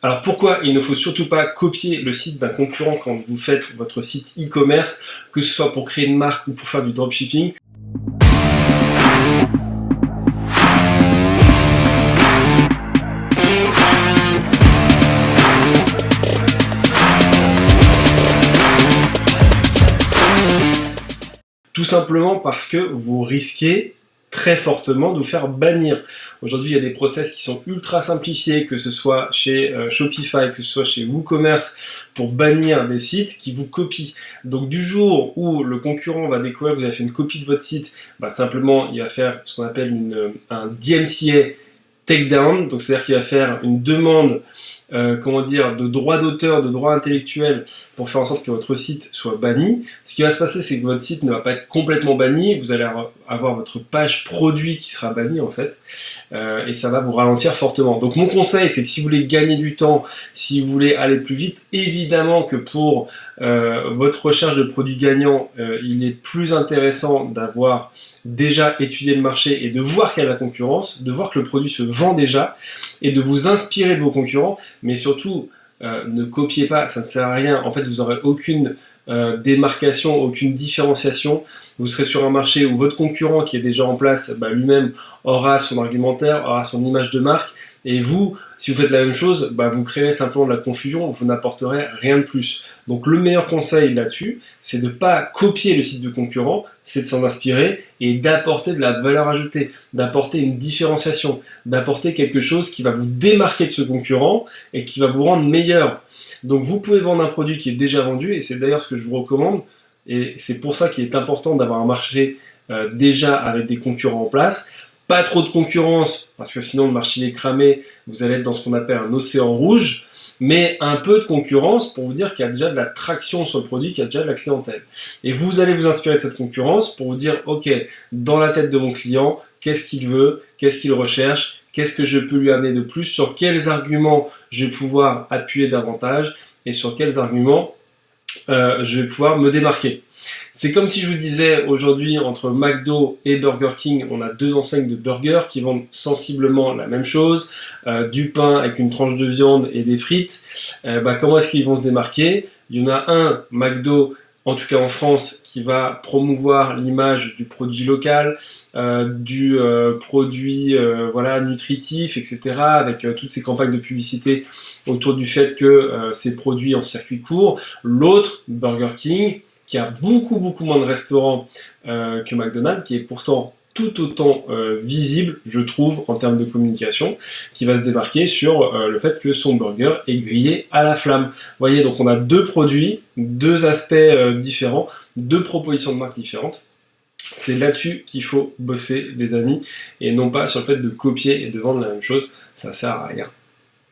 Alors pourquoi il ne faut surtout pas copier le site d'un concurrent quand vous faites votre site e-commerce, que ce soit pour créer une marque ou pour faire du dropshipping? Tout simplement parce que vous risquez très fortement de vous faire bannir. Aujourd'hui, il y a des process qui sont ultra simplifiés, que ce soit chez Shopify, que ce soit chez WooCommerce, pour bannir des sites qui vous copient. Donc du jour où le concurrent va découvrir que vous avez fait une copie de votre site, simplement il va faire ce qu'on appelle un DMCA takedown, donc c'est-à-dire qu'il va faire une demande de droit d'auteur, de droit intellectuel pour faire en sorte que votre site soit banni. Ce qui va se passer, c'est que votre site ne va pas être complètement banni, vous allez avoir votre page produit qui sera bannie en fait, et ça va vous ralentir fortement. Donc mon conseil, c'est que si vous voulez gagner du temps, si vous voulez aller plus vite, évidemment que pour votre recherche de produits gagnants, il est plus intéressant d'avoir déjà étudié le marché et de voir qu'il y a la concurrence, de voir que le produit se vend déjà et de vous inspirer de vos concurrents, mais surtout ne copiez pas, ça ne sert à rien. En fait, vous n'aurez aucune démarcation, aucune différenciation. Vous serez sur un marché où votre concurrent qui est déjà en place, lui-même aura son argumentaire, aura son image de marque, et vous, si vous faites la même chose, vous créez simplement de la confusion, vous n'apporterez rien de plus. Donc le meilleur conseil là-dessus, c'est de ne pas copier le site de concurrent, c'est de s'en inspirer et d'apporter de la valeur ajoutée, d'apporter une différenciation, d'apporter quelque chose qui va vous démarquer de ce concurrent et qui va vous rendre meilleur. Donc vous pouvez vendre un produit qui est déjà vendu, et c'est d'ailleurs ce que je vous recommande, et c'est pour ça qu'il est important d'avoir un marché déjà avec des concurrents en place. Pas trop de concurrence, parce que sinon le marché est cramé, vous allez être dans ce qu'on appelle un océan rouge, mais un peu de concurrence pour vous dire qu'il y a déjà de la traction sur le produit, qu'il y a déjà de la clientèle. Et vous allez vous inspirer de cette concurrence pour vous dire, ok, dans la tête de mon client, qu'est-ce qu'il veut, qu'est-ce qu'il recherche, qu'est-ce que je peux lui amener de plus, sur quels arguments je vais pouvoir appuyer davantage, et sur quels arguments je vais pouvoir me démarquer. C'est comme si je vous disais aujourd'hui, entre McDo et Burger King, on a deux enseignes de burgers qui vendent sensiblement la même chose, du pain avec une tranche de viande et des frites. Comment est-ce qu'ils vont se démarquer? Il y en a un, McDo, en tout cas en France, qui va promouvoir l'image du produit local, du produit nutritif, etc., avec toutes ces campagnes de publicité autour du fait que c'est produit en circuit court. L'autre, Burger King, qui a beaucoup moins de restaurants que McDonald's, qui est pourtant tout autant visible, je trouve, en termes de communication, qui va se démarquer sur le fait que son burger est grillé à la flamme. Vous voyez, donc on a deux produits, deux aspects différents, deux propositions de marque différentes. C'est là-dessus qu'il faut bosser, les amis, et non pas sur le fait de copier et de vendre la même chose, ça sert à rien.